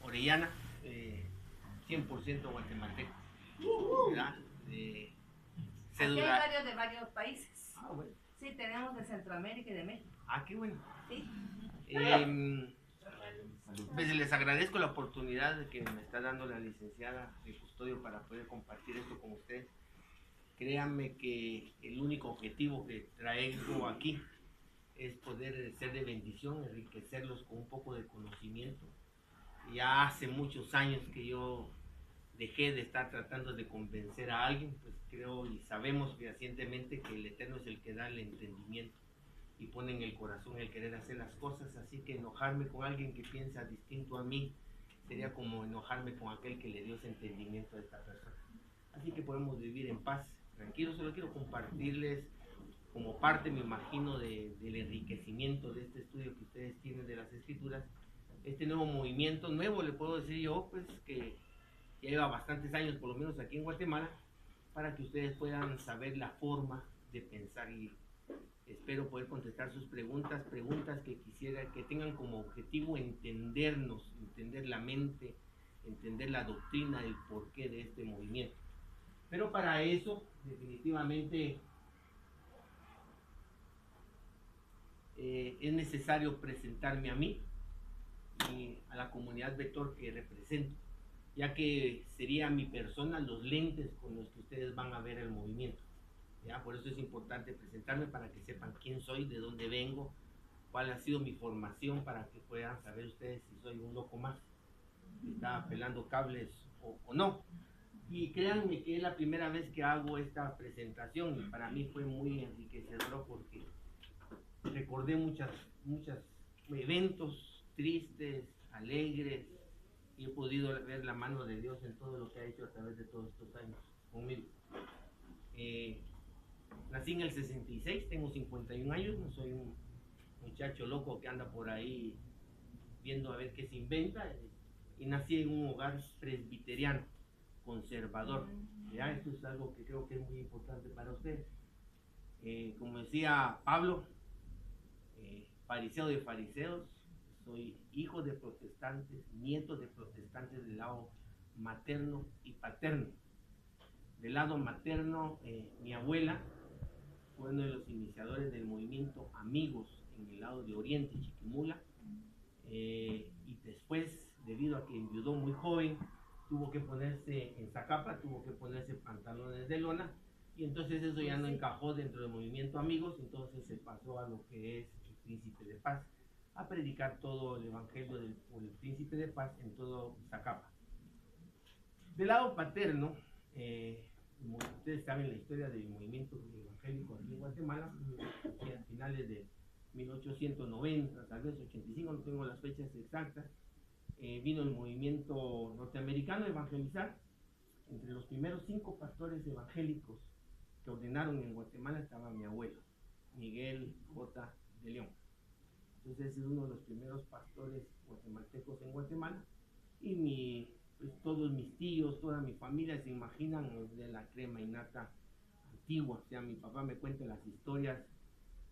Orellana, 100% guatemalteco, ¿verdad? Aquí hay varios de varios países. Ah, bueno. Sí, tenemos de Centroamérica y de México. Ah, qué bueno. Sí. Pues les agradezco la oportunidad que me está dando la licenciada de Custodio para poder compartir esto con ustedes. Créanme que el único objetivo que traigo aquí es poder ser de bendición, enriquecerlos con un poco de conocimiento. Ya hace muchos años que yo dejé de estar tratando de convencer a alguien, pues creo y sabemos fehacientemente que el Eterno es el que da el entendimiento y pone en el corazón el querer hacer las cosas, así que enojarme con alguien que piensa distinto a mí sería como enojarme con aquel que le dio ese entendimiento a esta persona. Así que podemos vivir en paz, tranquilos. Solo quiero compartirles como parte, me imagino, del enriquecimiento de este estudio que ustedes tienen de las Escrituras, este nuevo movimiento, nuevo le puedo decir yo, pues que ya lleva bastantes años, por lo menos aquí en Guatemala, para que ustedes puedan saber la forma de pensar, y espero poder contestar sus preguntas que quisiera que tengan como objetivo entendernos, entender la mente, entender la doctrina, el porqué de este movimiento. Pero para eso, definitivamente, es necesario presentarme a mí y a la comunidad Betor que represento, ya que sería mi persona los lentes con los que ustedes van a ver el movimiento. ¿Ya? Por eso es importante presentarme para que sepan quién soy, de dónde vengo, cuál ha sido mi formación, para que puedan saber ustedes si soy un loco más que está pelando cables o no. Y créanme que es la primera vez que hago esta presentación y para mí fue muy enriquecedor porque recordé muchos eventos tristes, alegres, y he podido ver la mano de Dios en todo lo que ha hecho a través de todos estos años conmigo. Nací en el 66, tengo 51 años, no soy un muchacho loco que anda por ahí viendo a ver qué se inventa, y nací en un hogar presbiteriano, conservador. ¿Ya? Esto es algo que creo que es muy importante para ustedes. Como decía Pablo, fariseo de fariseos, soy hijo de protestantes, nieto de protestantes del lado materno y paterno. Del lado materno, mi abuela fue uno de los iniciadores del movimiento Amigos en el lado de Oriente, Chiquimula, y después, debido a que enviudó muy joven, tuvo que ponerse en Zacapa, tuvo que ponerse pantalones de lona, y entonces eso ya no encajó dentro del movimiento Amigos, entonces se pasó a lo que es el Príncipe de Paz, a predicar todo el evangelio del Príncipe de Paz en todo Zacapa. Del lado paterno, ustedes saben la historia del movimiento evangélico aquí en Guatemala, a finales de 1890, tal vez 85, no tengo las fechas exactas. Vino el movimiento norteamericano a evangelizar. Entre los primeros 5 pastores evangélicos que ordenaron en Guatemala estaba mi abuelo, Miguel J. de León. Entonces es uno de los primeros pastores guatemaltecos en Guatemala, y pues todos mis tíos, toda mi familia se imaginan de la crema innata antigua. O sea, mi papá me cuenta las historias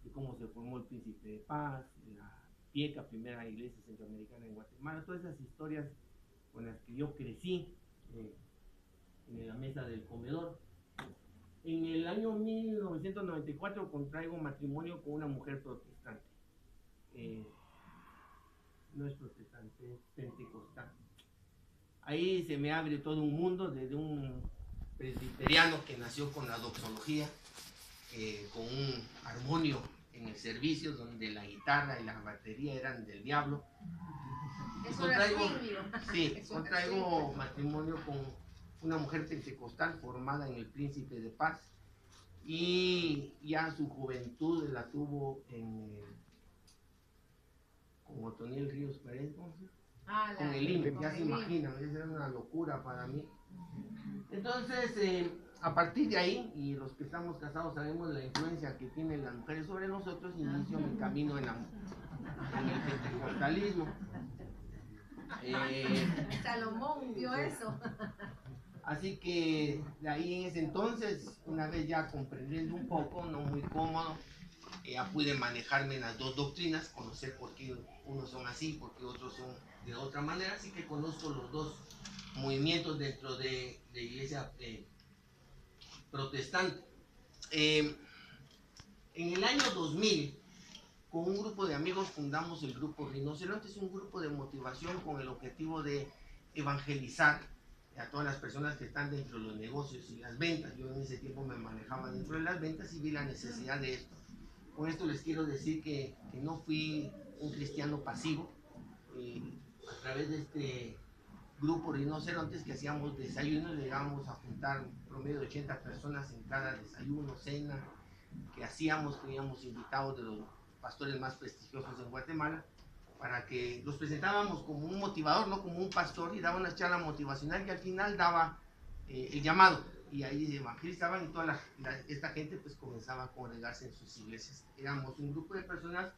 de cómo se formó el Príncipe de Paz, la PIECA, primera iglesia centroamericana en Guatemala, todas esas historias con las que yo crecí en la mesa del comedor. En el año 1994 contraigo matrimonio con una mujer protestante. No es protestante, es pentecostal. Ahí se me abre todo un mundo, desde un presbiteriano que nació con la doxología, con un armonio en el servicio donde la guitarra y la batería eran del diablo. Contraigo matrimonio con una mujer pentecostal formada en el Príncipe de Paz, y ya su juventud la tuvo con Otoniel Ríos Pérez, con el INE, ya se imaginan, esa era una locura para mí. Entonces, a partir de ahí, y los que estamos casados sabemos la influencia que tienen las mujeres sobre nosotros, inicio mi camino en el pentecostalismo. Salomón vio eso. Así que de ahí en ese entonces, una vez ya comprendiendo un poco, no muy cómodo, ya pude manejarme en las dos doctrinas, conocer por qué unos son así, por qué otros son de otra manera, así que conozco los dos movimientos dentro de la iglesia protestante. En el año 2000, con un grupo de amigos fundamos el grupo Rinoceronte. Es un grupo de motivación con el objetivo de evangelizar a todas las personas que están dentro de los negocios y las ventas. Yo en ese tiempo me manejaba dentro de las ventas y vi la necesidad de esto. Con esto les quiero decir que no fui un cristiano pasivo. A través de este grupo Rinocerontes, que hacíamos desayunos, llegábamos a juntar un promedio de 80 personas en cada desayuno, cena, que hacíamos, teníamos invitados de los pastores más prestigiosos en Guatemala, para que los presentábamos como un motivador, no como un pastor, y daba una charla motivacional y al final daba el llamado, y ahí se evangelizaban y toda esta gente pues comenzaba a congregarse en sus iglesias. Éramos un grupo de personas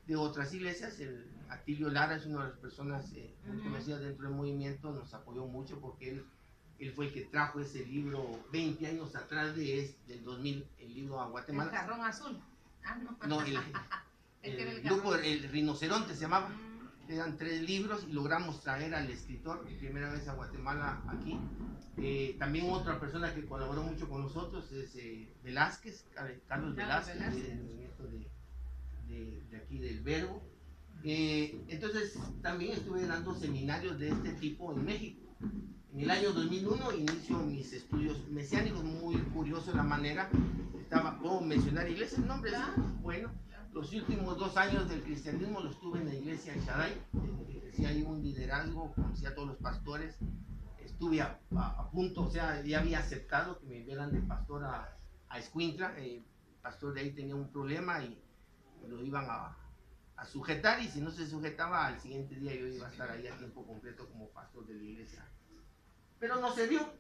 de otras iglesias. El Atilio Lara es una de las personas muy conocidas dentro del movimiento, nos apoyó mucho porque él fue el que trajo ese libro 20 años atrás del 2000, el libro a Guatemala. El jarrón azul. No, el grupo, el Rinoceronte se llamaba. Eran 3 libros y logramos traer al escritor por primera vez a Guatemala aquí. También otra persona que colaboró mucho con nosotros es Velázquez, Carlos Velázquez, del movimiento de aquí del Verbo. Entonces también estuve dando seminarios de este tipo en México. En el año 2001 inicio mis estudios mesiánicos. Muy curioso la manera. ¿Puedo mencionar iglesias? Nombres. Bueno, los últimos 2 años del cristianismo los tuve en la iglesia de Shaddai. Ejercí ahí un liderazgo, conocí a todos los pastores. Estuve a punto, o sea, ya había aceptado que me enviaran de pastor a Escuintla. El pastor de ahí tenía un problema y lo iban a sujetar, y si no se sujetaba, al siguiente día yo iba a estar ahí a tiempo completo como pastor de la iglesia. Pero no se dio.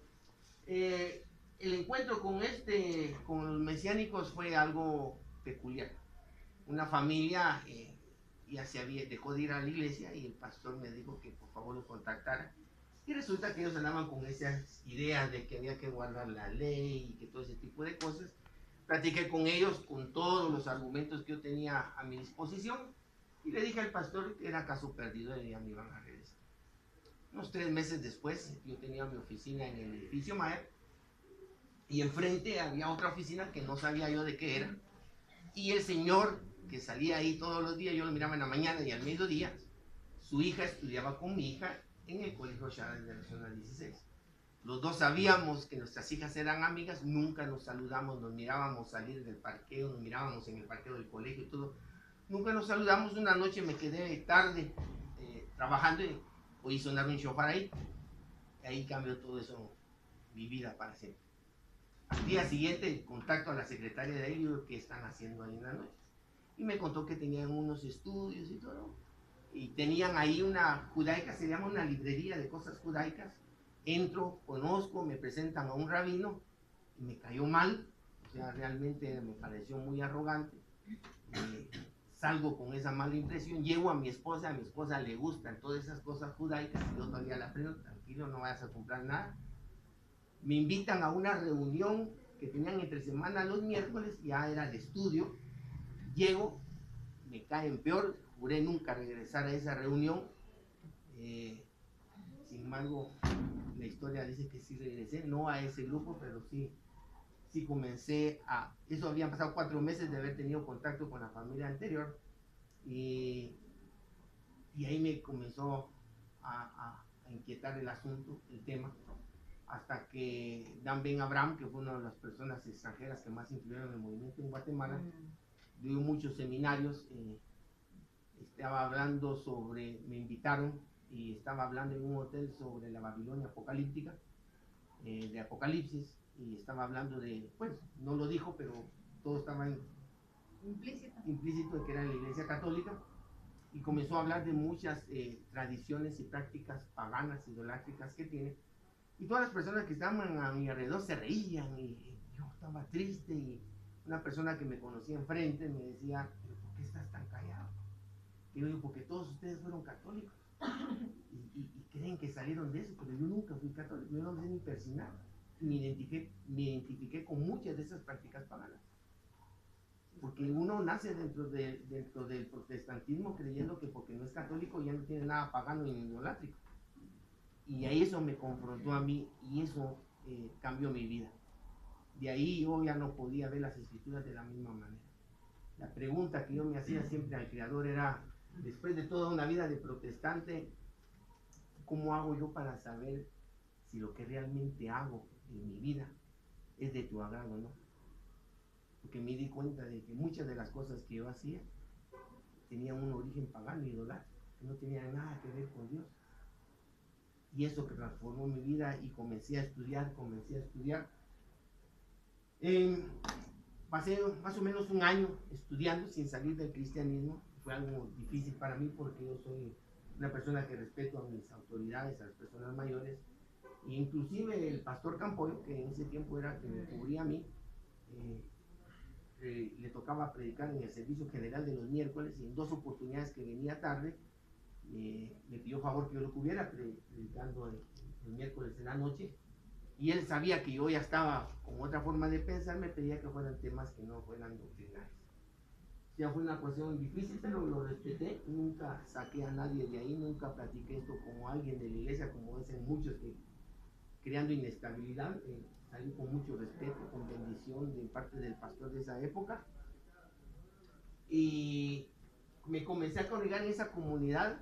El encuentro con los mesiánicos fue algo peculiar. Una familia ya dejó de ir a la iglesia y el pastor me dijo que por favor lo contactara. Y resulta que ellos andaban con esas ideas de que había que guardar la ley y que todo ese tipo de cosas. Platiqué con ellos con todos los argumentos que yo tenía a mi disposición y le dije al pastor que era caso perdido y ya me iban a regresar. Unos 3 meses después, yo tenía mi oficina en el edificio Mayer y enfrente había otra oficina que no sabía yo de qué era. Y el señor que salía ahí todos los días, yo lo miraba en la mañana y al mediodía, su hija estudiaba con mi hija en el colegio Shaddai de la zona 16. Los dos sabíamos que nuestras hijas eran amigas, nunca nos saludamos, nos mirábamos salir del parqueo, nos mirábamos en el parqueo del colegio y todo. Nunca nos saludamos. Una noche me quedé tarde trabajando y oí sonar un shofar ahí. Ahí cambió todo eso, mi vida para siempre. Al día siguiente, contacto a la secretaria de ahí y digo, ¿qué están haciendo ahí en la noche? Y me contó que tenían unos estudios y todo. Y tenían ahí una judaica, se llama una librería de cosas judaicas. Entro, conozco, me presentan a un rabino y me cayó mal. O sea, realmente me pareció muy arrogante. Salgo con esa mala impresión, llego a mi esposa le gustan todas esas cosas judaicas y yo todavía la freno, tranquilo, no vayas a comprar nada. Me invitan a una reunión que tenían entre semana los miércoles, ya era de estudio. Llego, me caen peor, juré nunca regresar a esa reunión. Sin embargo, la historia dice que sí regresé, no a ese grupo, pero sí comencé a... Eso habían pasado 4 meses de haber tenido contacto con la familia anterior y ahí me comenzó a inquietar el asunto, el tema, hasta que Dan Ben Abraham, que fue una de las personas extranjeras que más influyeron en el movimiento en Guatemala, dio muchos seminarios, estaba hablando me invitaron y estaba hablando en un hotel sobre la Babilonia apocalíptica, de Apocalipsis, y estaba hablando pues no lo dijo, pero todo estaba implícito de que era la iglesia católica, y comenzó a hablar de muchas tradiciones y prácticas paganas, idolátricas que tiene, y todas las personas que estaban a mi alrededor se reían y yo estaba triste, y una persona que me conocía enfrente me decía, ¿pero por qué estás tan callado? Y yo digo, porque todos ustedes fueron católicos y creen que salieron de eso, pero yo nunca fui católico, yo no me sé ni persignar, me identifiqué con muchas de esas prácticas paganas. porque uno nace dentro del protestantismo creyendo que porque no es católico ya no tiene nada pagano ni idolátrico. Y a eso me confrontó a mí y eso cambió mi vida. De ahí yo ya no podía ver las escrituras de la misma manera. La pregunta que yo me hacía siempre al Creador era, después de toda una vida de protestante, ¿cómo hago yo para saber si lo que realmente hago en mi vida es de tu agrado o no? Porque me di cuenta de que muchas de las cosas que yo hacía tenían un origen pagano y idolátrico, que no tenían nada que ver con Dios. Y eso que transformó mi vida y comencé a estudiar. Pasé más o menos un año estudiando sin salir del cristianismo. Fue algo difícil para mí porque yo soy una persona que respeto a mis autoridades, a las personas mayores. E inclusive el pastor Campoyo, que en ese tiempo era quien me cubría a mí, le tocaba predicar en el servicio general de los miércoles y en 2 oportunidades que venía tarde, me pidió favor que yo lo cubriera predicando el miércoles en la noche. Y él sabía que yo ya estaba con otra forma de pensar, me pedía que fueran temas que no fueran doctrinales. Ya fue una cuestión difícil, pero lo respeté. Nunca saqué a nadie de ahí, nunca platiqué esto como alguien de la iglesia, como dicen muchos que creando inestabilidad. Salí con mucho respeto, con bendición de parte del pastor de esa época. Y me comencé a congregar en esa comunidad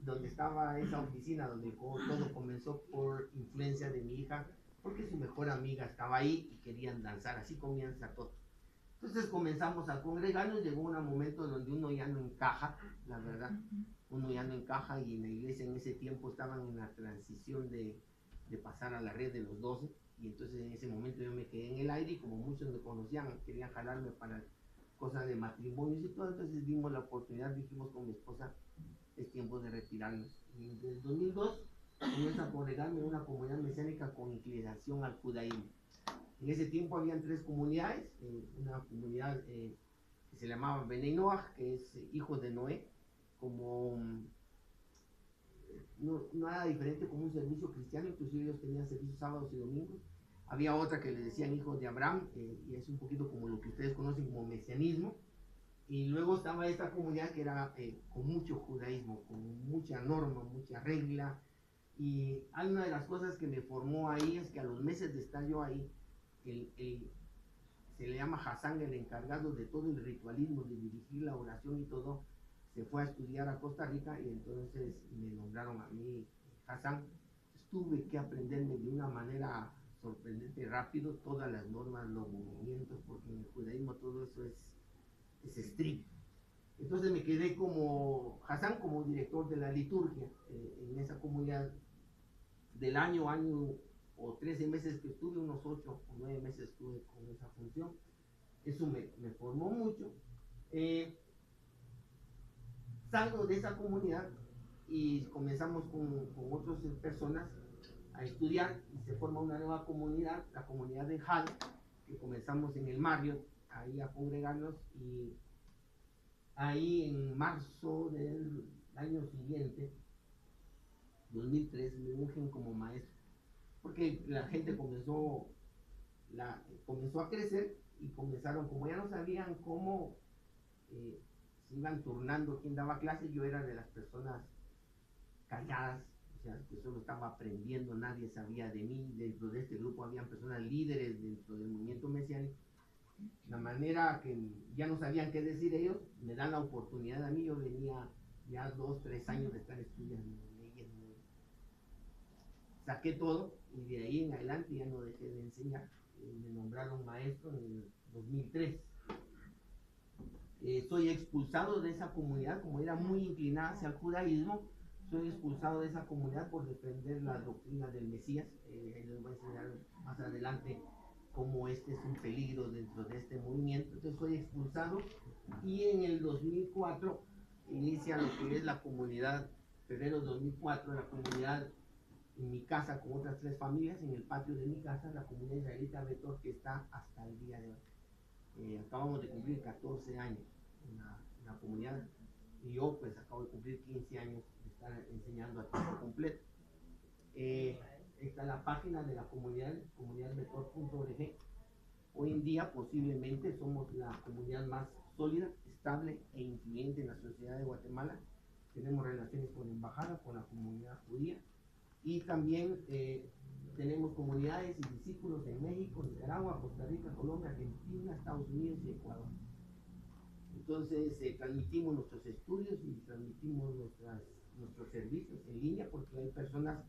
donde estaba esa oficina, donde todo comenzó por influencia de mi hija, porque su mejor amiga estaba ahí y querían danzar. Así comienza todo. Entonces comenzamos a congregarnos. Llegó un momento donde uno ya no encaja, la verdad. Uno ya no encaja, y en la iglesia en ese tiempo estaban en la transición de pasar a la red de los 12. Y entonces en ese momento yo me quedé en el aire, y como muchos me conocían, querían jalarme para cosas de matrimonios y todo. Entonces dimos la oportunidad, dijimos con mi esposa, es tiempo de retirarnos. Y desde el 2002 comienzo a congregarme en una comunidad mesiánica con inclinación al judaísmo. En ese tiempo habían 3 comunidades, una comunidad que se llamaba Benei Noach, que es hijos de Noé, como no nada diferente como un servicio cristiano, inclusive ellos tenían servicios sábados y domingos. Había otra que le decían hijos de Abraham, y es un poquito como lo que ustedes conocen como mesianismo. Y luego estaba esta comunidad que era con mucho judaísmo, con mucha norma, mucha regla. Y hay una de las cosas que me formó ahí es que a los meses de estar yo ahí, se le llama Hassan, el encargado de todo el ritualismo, de dirigir la oración y todo, se fue a estudiar a Costa Rica, y entonces me nombraron a mí Hassan. Tuve que aprenderme de una manera sorprendente rápido todas las normas, los movimientos, porque en el judaísmo todo eso es estricto. Entonces me quedé como Hassan, como director de la liturgia en esa comunidad. Del año o 13 meses que estuve, unos 8 o 9 meses estuve con esa función. Eso me formó mucho. Salgo de esa comunidad y comenzamos con otras personas a estudiar, y se forma una nueva comunidad, la comunidad de Hal, que comenzamos en el Marriott ahí a congregarnos. Y ahí en marzo del año siguiente, 2003, me ungen como maestro, porque la gente comenzó a crecer, y comenzaron, como ya no sabían cómo se iban turnando quién daba clases. Yo era de las personas calladas, o sea, que solo estaba aprendiendo, nadie sabía de mí. Dentro de este grupo habían personas líderes dentro del movimiento mesiánico. La manera que ya no sabían qué decir ellos, me dan la oportunidad a mí. Yo venía ya 2, 3 años de estar estudiando leyes, saqué todo, y de ahí en adelante ya no dejé de enseñar. Me nombraron maestro en el 2003. Soy expulsado de esa comunidad, como era muy inclinada hacia el judaísmo. Soy expulsado de esa comunidad por defender la doctrina del Mesías. Les voy a enseñar más adelante cómo este es un peligro dentro de este movimiento. Entonces soy expulsado, y en el 2004 inicia lo que es la comunidad, febrero 2004, la comunidad en mi casa con otras 3 familias, en el patio de mi casa, la comunidad israelita Betor, que está hasta el día de hoy. Acabamos de cumplir 14 años en la comunidad, y yo pues acabo de cumplir 15 años de estar enseñando a tiempo completo. Está la página de la comunidad, comunidadbetor.org, Hoy en día posiblemente somos la comunidad más sólida, estable e influyente en la sociedad de Guatemala. Tenemos relaciones con la embajada, con la comunidad judía y también tenemos comunidades y discípulos en México, Nicaragua, Costa Rica, Colombia, Argentina, Estados Unidos y Ecuador. Entonces transmitimos nuestros estudios y transmitimos nuestros servicios en línea porque hay personas,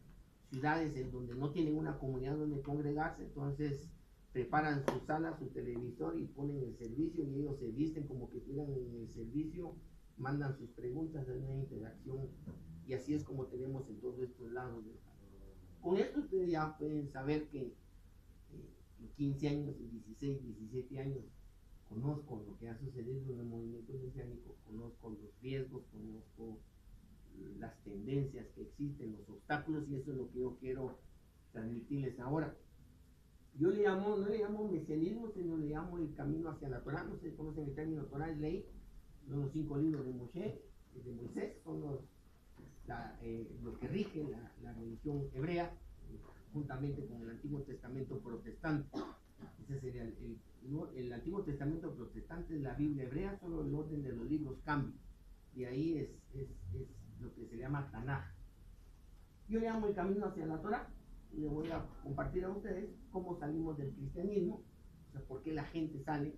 ciudades en donde no tienen una comunidad donde congregarse, entonces preparan su sala, su televisor y ponen el servicio y ellos se visten como que estuvieran en el servicio, mandan sus preguntas, hay una interacción y así es como tenemos en todos estos lados. Con esto ustedes ya pueden saber que en 15 años, en 16, 17 años, conozco lo que ha sucedido en el movimiento mesiánico, conozco los riesgos, conozco las tendencias que existen, los obstáculos y eso es lo que yo quiero transmitirles ahora. Yo no le llamo mesianismo, sino le llamo el camino hacia la Torah. No sé si conocen el término Torah, es ley, son los 5 libros de Moisés, son lo que rige la religión hebrea, juntamente con el Antiguo Testamento protestante. Ese sería el Antiguo Testamento protestante, es la Biblia hebrea, solo el orden de los libros cambia. Y ahí es lo que se llama Tanaj. Yo le llamo el camino hacia la Torah. Y le voy a compartir a ustedes cómo salimos del cristianismo, o sea, por qué la gente sale,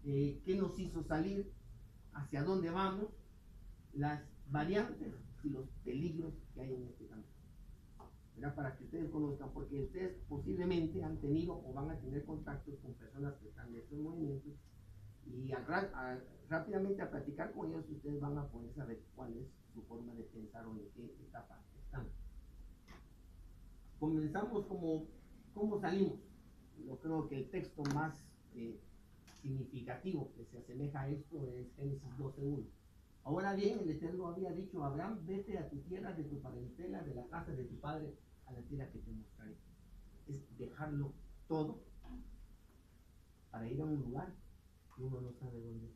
qué nos hizo salir, hacia dónde vamos, las variantes y los peligros que hay en este camino. Era para que ustedes conozcan, porque ustedes posiblemente han tenido o van a tener contactos con personas que están en estos movimientos y rápidamente a platicar con ellos ustedes van a poder saber cuál es su forma de pensar o en qué etapa están. Comenzamos cómo salimos. Yo creo que el texto más significativo que se asemeja a esto es Génesis 12:1. Ahora bien, el Eterno había dicho a Abraham, vete a tu tierra, de tu parentela, de la casa de tu padre, a la tierra que te mostraré. Es dejarlo todo para ir a un lugar que uno no sabe dónde es.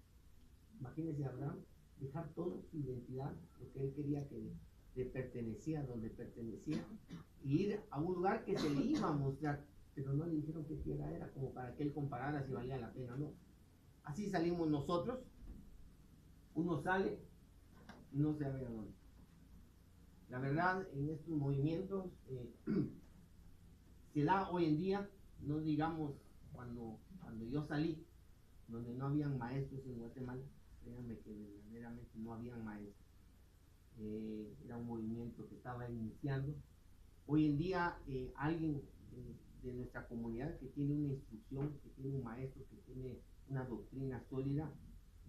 Imagínense a Abraham dejar todo, su identidad, lo que él quería que le pertenecía, donde pertenecía, y ir a un lugar que se le iba a mostrar, pero no le dijeron qué tierra era, como para que él comparara si valía la pena o no. Así salimos nosotros, uno sale y no sabe a dónde. La verdad, en estos movimientos se da hoy en día, no digamos cuando yo salí, donde no habían maestros en Guatemala, créanme que verdaderamente no habían maestros. Era un movimiento que estaba iniciando. Hoy en día alguien de nuestra comunidad que tiene una instrucción, que tiene un maestro, que tiene una doctrina sólida,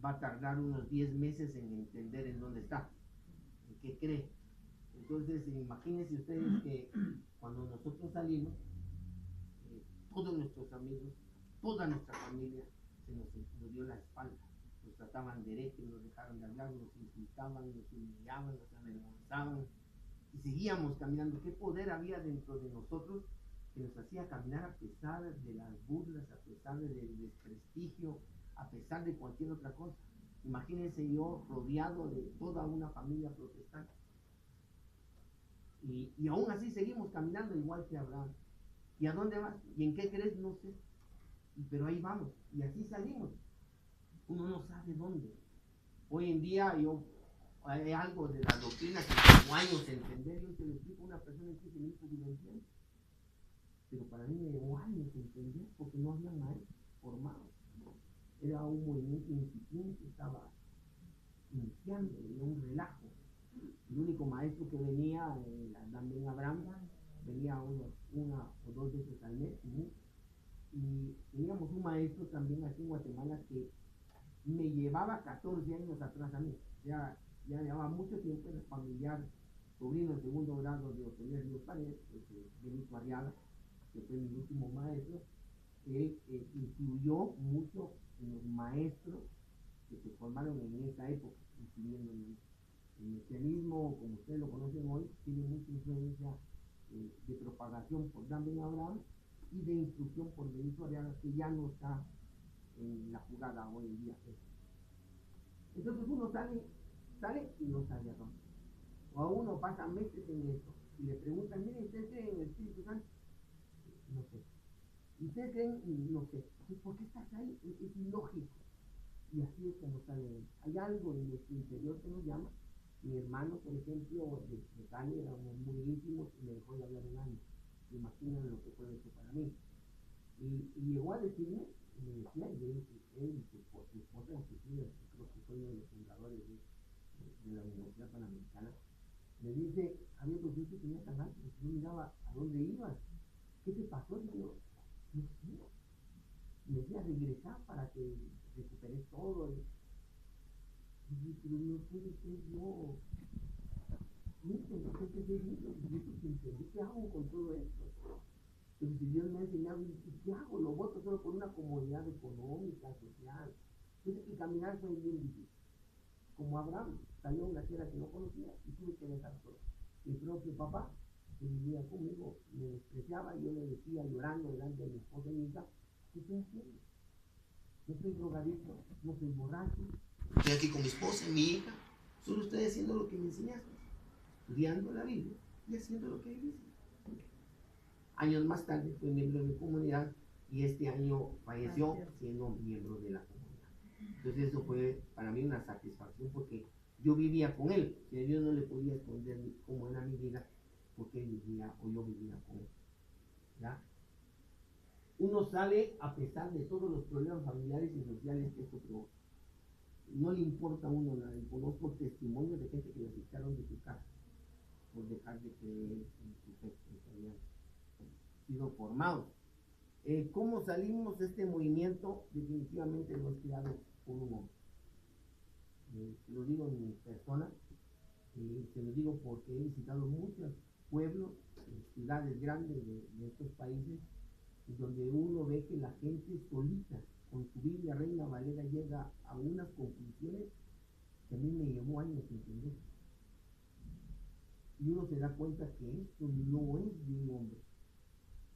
va a tardar unos 10 meses en entender en dónde está, en qué cree. Entonces imagínense ustedes que cuando nosotros salimos, todos nuestros amigos, toda nuestra familia se nos dio la espalda. Nos trataban derecho, nos dejaron de hablar, nos insultaban, nos humillaban, nos avergonzaban y seguíamos caminando. ¿Qué poder había dentro de nosotros que nos hacía caminar a pesar de las burlas, a pesar del desprestigio, a pesar de cualquier otra cosa? Imagínense yo rodeado de toda una familia protestante y aún así seguimos caminando igual que Abraham. ¿Y a dónde vas? ¿Y en qué crees? No sé, pero ahí vamos y así salimos. Uno no sabe dónde. Hoy en día hay algo de la doctrina que llevo años entender. Yo se lo explico a una persona en 15 minutos y lo entiende. Pero para mí me llevó años entender porque no había maestros formados. Era un movimiento incipiente, estaba iniciando, era un relajo. El único maestro que venía, también Abraham, venía una o dos veces al mes. Y teníamos un maestro también aquí en Guatemala que me llevaba 14 años atrás a mí, ya llevaba mucho tiempo, era familiar, sobrino en segundo grado de Otoniel Ríos Paredes, Benito Arriaga, que fue mi último maestro. Él influyó mucho en los maestros que se formaron en esa época, incluyendo el mesianismo, como ustedes lo conocen hoy, tiene mucha influencia de propagación por Dan Ben Abraham y de instrucción por Benito Arriaga, que ya no está en la jugada hoy en día. Entonces uno sale y no sabe a dónde. O a uno pasa meses en eso y le preguntan, mire, ¿usted cree en el Espíritu Santo? No sé. Y ustedes creen, no sé, ¿por qué estás ahí? Es ilógico. Y así es como sale. Hay algo en nuestro interior que nos llama. Mi hermano, por ejemplo, de Cali, éramos muy íntimos y me dejó de hablar un año. Imaginen lo que fue eso para mí. Y llegó a decirme, y me decía, y él y su esposa, inclusive, creo que fue uno de los fundadores de la Universidad Panamericana, me dice, Javier, ¿por qué usted tenía tan alto? Yo miraba a dónde ibas. ¿Qué te pasó? Y yo, no sé. Me decía, regresar para que recuperes todo. Y dije, pero no puede ser yo. No sé qué hacer. Y yo entendí, ¿qué hago con todo esto? Pero si Dios me ha enseñado, ¿qué hago? Lo voto solo por una comodidad económica, social. Entonces, y caminar fue bien difícil. Como Abraham, salió a una tierra que no conocía y tuve que dejar todo. Mi propio papá, que vivía conmigo, me despreciaba y yo le decía llorando delante de mi esposa y mi hija, ¿qué estoy haciendo? No soy drogadicto, no soy borracho, estoy aquí con mi esposa y mi hija, solo estoy haciendo lo que me enseñaste, estudiando la Biblia y haciendo lo que dice. Años más tarde fui miembro de mi comunidad y este año falleció siendo miembro de la comunidad. Entonces eso fue para mí una satisfacción porque yo vivía con él, que Dios no le podía esconder cómo era mi vida porque él vivía o yo vivía con él. ¿Ya? Uno sale a pesar de todos los problemas familiares y sociales que esto provoca. No le importa a uno nada. Y conozco testimonios de gente que los echaron de su casa por dejar de creer en su fe, que habían sido formados. ¿Cómo salimos de este movimiento? Definitivamente no es creado por un hombre. Lo digo en mi persona, se lo digo porque he visitado muchos pueblos, ciudades grandes de estos países, donde uno ve que la gente solita, con su Biblia Reina Valera, llega a unas conclusiones que a mí me llevó años entender. Y uno se da cuenta que esto no es de un hombre.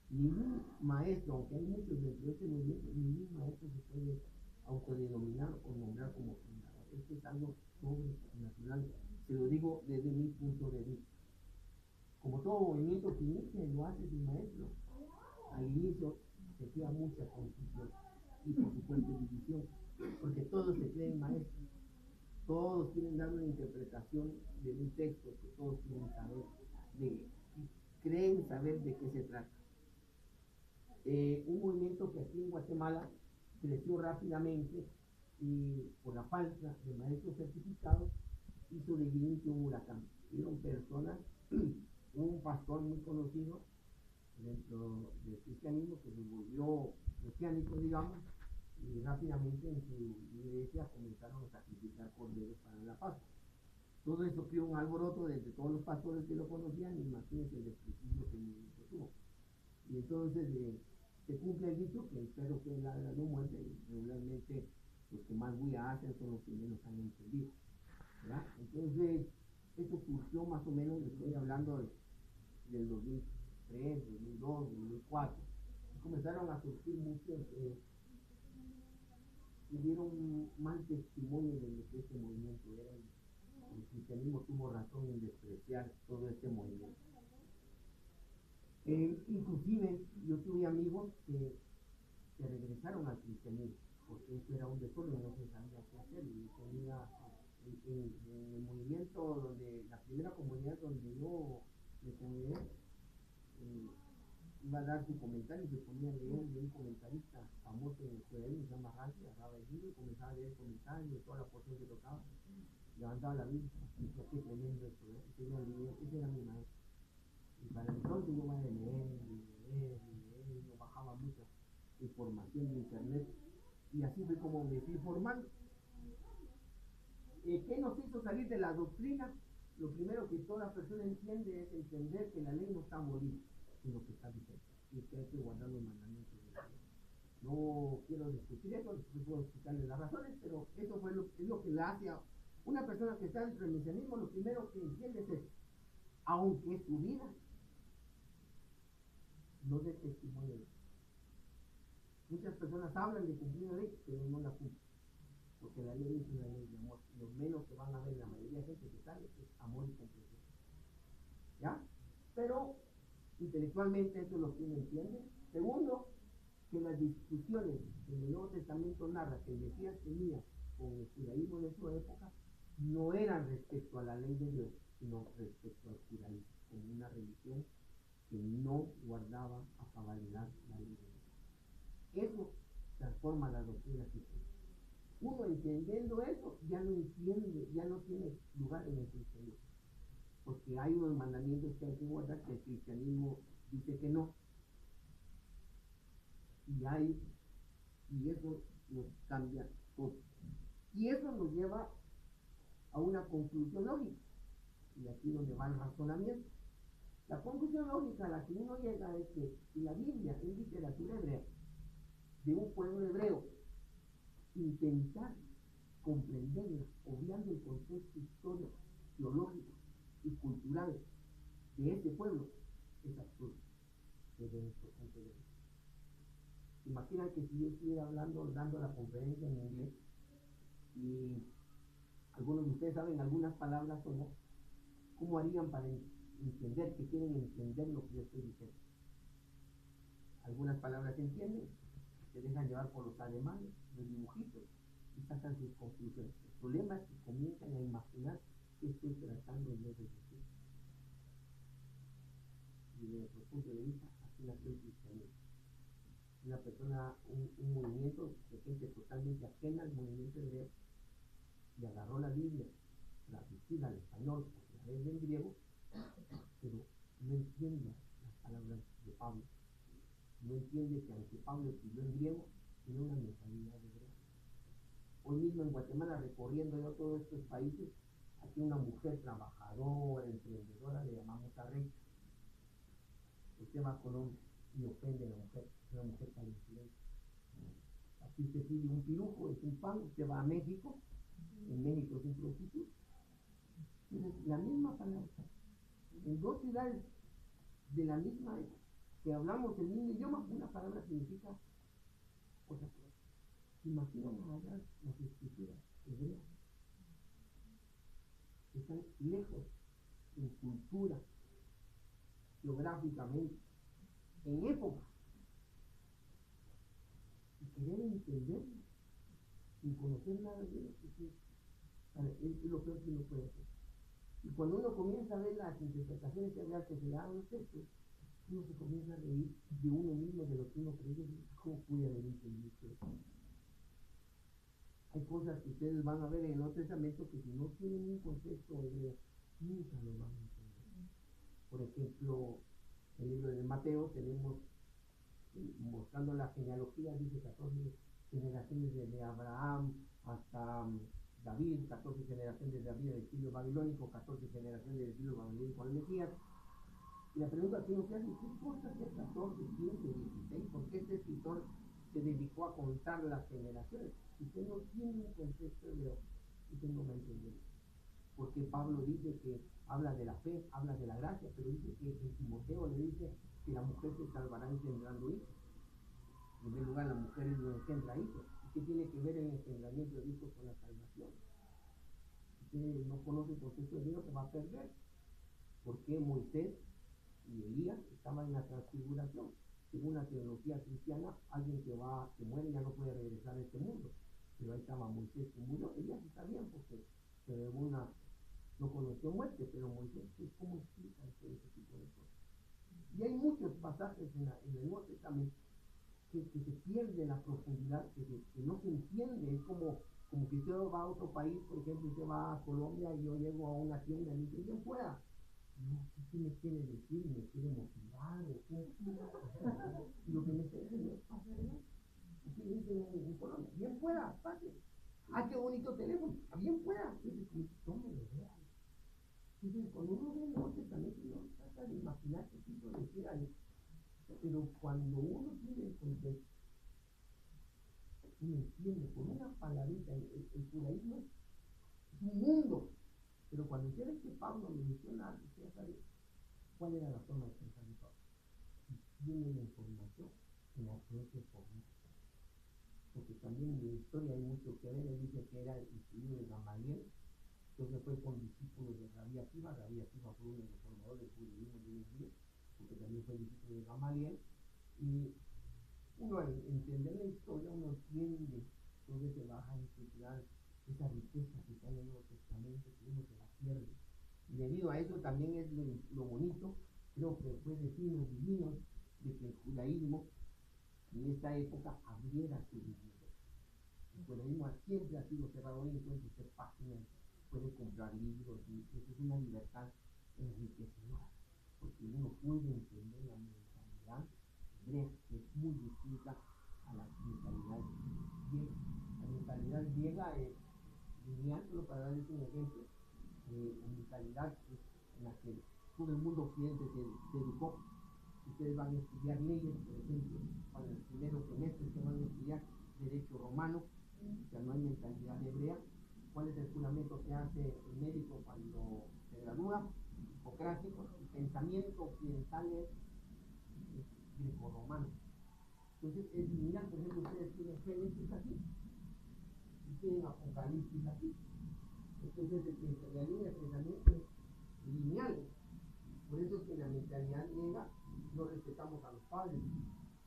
Ningún maestro, aunque hay muchos dentro de este movimiento, ningún maestro se puede autodenominar o nombrar como fundador. Esto es algo sobrenatural. Se lo digo desde mi punto de vista. Como todo movimiento que inicia, lo hace sin maestro. Al inicio se crea mucha confusión y por supuesto división, porque todos se creen maestros, todos quieren dar una interpretación de un texto que todos quieren saber, creen saber de qué se trata. Un movimiento que aquí en Guatemala creció rápidamente y por la falta de maestros certificados hizo de inicio un huracán. Fueron personas, un pastor muy conocido dentro del cristianismo que se volvió mesiánico, digamos, y rápidamente en su iglesia comenzaron a sacrificar corderos para la Pascua. Todo eso creó un alboroto entre todos los pastores que lo conocían, y imagínense el desprestigio que el movimiento tuvo. Y entonces se cumple el dicho que el perro que ladra no muerde, y regularmente los que más bulla hacen son los que menos han entendido, ¿verdad? Entonces, esto surgió más o menos, estoy hablando del 2003, 2002, 2004, y comenzaron a surgir muchos que dieron mal testimonio de lo que este movimiento era. El cristianismo tuvo razón en despreciar todo este movimiento. Inclusive yo tuve amigos que regresaron al cristianismo, porque esto era un desorden, no se sabía qué hacer. Y tenía en el movimiento, donde la primera comunidad donde yo me congregué, iba a dar su comentario y se ponía a leer de un comentarista famoso en el judaísmo, se llama Rashi, agarraba el libro y comenzaba a leer comentarios de toda la porción que tocaba, levantaba la Biblia y decía, qué tremendo esto, ese era mi maestro. Y para entonces yo iba a leer, yo bajaba mucha información de internet y así fue como me fui formando. ¿Qué nos hizo salir de la doctrina? Lo primero que toda persona entiende es entender que la ley no está abolida, sino que está vigente y que hay que guardar los mandamientos de la ley. No quiero discutir eso, no puedo explicarles las razones, pero eso fue es lo que le hace a una persona que está dentro del mesianismo. Lo primero que entiende es eso, aunque su vida no dé testimonio de eso. Muchas personas hablan de cumplir la ley, pero no la cumplen, porque la ley es una ley de amor. Lo menos que van a ver la mayoría de gente que sale es amor y comprensión, ¿ya? Pero intelectualmente eso es lo que uno entiende. Segundo, que las discusiones en el Nuevo Testamento narra que el Mesías tenía con el judaísmo de su época no eran respecto a la ley de Dios, sino respecto al judaísmo, como una religión que no guardaba a cabalidad la ley de Dios. Eso transforma la doctrina cristiana. Uno entendiendo eso ya no entiende, ya no tiene lugar en el cristianismo, porque hay unos mandamientos que hay que guardar que el cristianismo dice que no, y eso nos cambia todo. Y eso nos lleva a una conclusión lógica, y aquí es donde va el razonamiento. La conclusión lógica a la que uno llega es que si la Biblia es literatura hebrea, de un pueblo hebreo, intentar comprenderla, obviando el contexto histórico, teológico y cultural de ese pueblo, es absurdo desde nuestro punto de vista. Imagina que si yo estuviera dando la conferencia en inglés, y algunos de ustedes saben algunas palabras o no, ¿cómo harían para entender, que quieren entender lo que yo estoy diciendo? Algunas palabras se entienden, se dejan llevar por los alemanes, los dibujitos, y sacan sus conclusiones. El problema es que comienzan a imaginar qué estoy tratando en vez de decir. Y desde nuestro punto de vista, así nació el cristianismo. Una persona, un movimiento de gente totalmente ajena al movimiento hebreo, y agarró la Biblia, traducida al español, porque la lee en griego, pero no entiende las palabras de Pablo. No entiende que aunque Pablo escribió en griego, tiene una mentalidad hebrea. Hoy mismo en Guatemala, recorriendo yo todos estos países, aquí una mujer trabajadora, emprendedora, le llamamos a Rey. Usted va a Colombia y ofende a la mujer, es una mujer palestina. Aquí usted pide un pirujo, es un pan, usted va a México, en México es un prostituto. Es la misma palabra. En dos ciudades de la misma época, que hablamos el mismo idioma, una palabra significa otra cosa. Imaginan hablar las escrituras hebreas. Están lejos en cultura, geográficamente, en época. Y querer entenderlo sin conocer nada de ellos, es lo peor que uno puede hacer. Y cuando uno comienza a ver las interpretaciones hebreas que se le dan a los textos, uno se comienza a reír de uno mismo, de lo que uno cree. ¿Cómo pude haber entendido esto? Hay cosas que ustedes van a ver en el Nuevo Testamento que si no tienen un contexto hebreo, nunca lo van a entender. Por ejemplo, en el libro de Mateo tenemos, mostrando la genealogía, dice 14 generaciones desde Abraham hasta David, 14 generaciones de David del exilio babilónico, 14 generaciones del exilio babilónico al Mesías. Y la pregunta que uno se hace, ¿qué importa ser 14, 15, 16? ¿Por qué este escritor se dedicó a contar las generaciones? Si usted no tiene un contexto hebreo, usted no va a entender. Porque Pablo dice que habla de la fe, habla de la gracia, pero dice que en Timoteo le dice que la mujer se salvará engendrando hijos. En primer lugar, la mujer no engendra hijos. ¿Y qué tiene que ver el engendramiento de hijos con la salvación? Si usted no conoce el contexto hebreo, se va a perder. ¿Por qué Moisés y Elías estaban en la transfiguración? Según la teología cristiana, alguien que muere ya no puede regresar a este mundo. Pero ahí estaba Moisés que murió. Elías está bien porque no conoció muerte, pero Moisés, ¿cómo explica ese tipo de cosas? Y hay muchos pasajes en el Nuevo Testamento que se pierde la profundidad, que no se entiende. Es como que usted va a otro país, por ejemplo, usted va a Colombia y yo llego a una tienda y me dice, bien fuera. No, ¿qué me quiere decir? ¿Me quiere motivar? ¿O qué? Y lo que me está diciendo es pasa adelante. Así dicen en Colombia, bien fuera, pase. Ah, qué bonito teléfono, bien fuera. Tómelo, vea. Entonces, cuando uno ve el Nuevo Testamento, uno trata de imaginar qué quiso decir ahí. Pero cuando uno tiene el contexto, uno entiende por una palabrita, el judaísmo es un mundo. Pero cuando usted ve que Pablo lo menciona, usted ya sabe cuál era la forma de pensar de Pablo. Y tiene la información en la que se forma. Porque también en la historia hay mucho que ver. Él dice que era el estudio de Gamaliel, entonces fue con discípulos de Rabí Akiva. Rabí Akiva fue uno de los formadores del judaísmo de los días, porque también fue discípulo de Gamaliel. Y uno al entender la historia, uno entiende todo ese bagaje cultural, esa riqueza que está en el Nuevo Testamento, que uno se la pierde. Y debido a eso también es lo bonito, creo que fue de signos divinos, de que el judaísmo en esta época abriera su biblioteca. El judaísmo siempre ha sido cerrado, hoy encuentra usted páginas, puede comprar libros, y eso es una libertad enriquecedora, porque uno puede entender la mentalidad hebrea, que es muy distinta a la mentalidad griega. La mentalidad griega es lineal, solo para darles un ejemplo, la mentalidad en la que todo el mundo occidente se educó. Ustedes van a estudiar leyes, por ejemplo, para los primeros semestres que van a estudiar derecho romano, o sea, no hay mentalidad hebrea. ¿Cuál es el juramento que hace el médico cuando se gradúa? Hipocrático. El pensamiento occidental es greco-romano. Entonces es lineal. Por ejemplo, ustedes tienen Génesis aquí y tienen Apocalipsis aquí. Entonces la línea de pensamiento es lineal. Por eso es que en la mentalidad griega no respetamos a los padres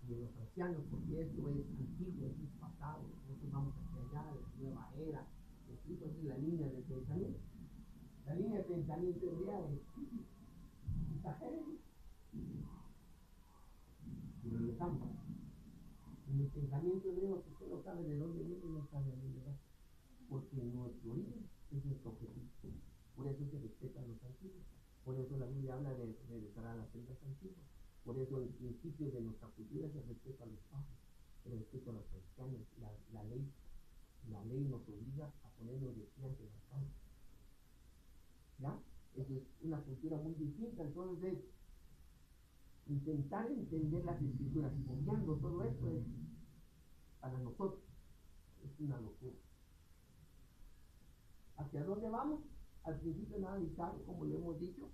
ni a los ancianos, porque esto es antiguo, esto es pasado, nosotros vamos hacia allá, la nueva era. Esa es la línea de pensamiento. La línea de pensamiento hebrea es Génesis. Y regresamos. En el pensamiento hebreo, si usted no sabe de dónde viene, no sabe a dónde va. Porque nuestro origen es nuestro objetivo. Por eso se respetan los antiguos. Por eso la Biblia habla de regresar a las sendas antiguas. Por eso el principio de nuestra cultura es el respeto a los padres, el respeto a los ancianos. La ley nos obliga a ponernos de pie ante las causas. ¿Ya? Eso es una cultura muy distinta. Entonces, intentar entender las escrituras, obviando todo esto, es para nosotros es una locura. ¿Hacia dónde vamos? Al principio nada avisar, como le hemos dicho,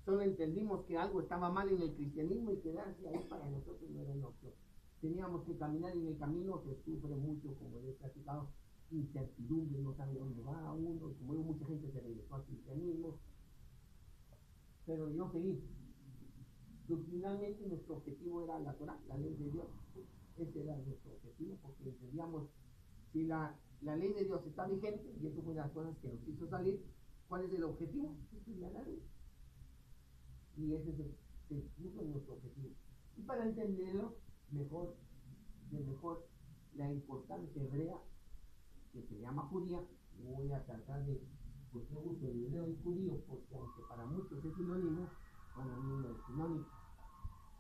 solo entendimos que algo estaba mal en el cristianismo y quedarse ahí para nosotros no era una opción. Teníamos que caminar en el camino, se sufre mucho, como les he platicado, incertidumbre, no sabe dónde va uno, como digo, mucha gente se regresó al cristianismo, pero yo seguí. Doctrinalmente nuestro objetivo era la Torah, la ley de Dios. Ese era nuestro objetivo, porque entendíamos si la ley de Dios está vigente, y eso fue una de las cosas que nos hizo salir. ¿Cuál es el objetivo? Estudiar la ley. Y ese se puso en nuestro objetivo. Y para entenderlo mejor, la importancia hebrea, que se llama judía, voy a tratar de, porque yo uso el hebreo y judío, porque aunque para muchos es sinónimo, para mí no es sinónimo.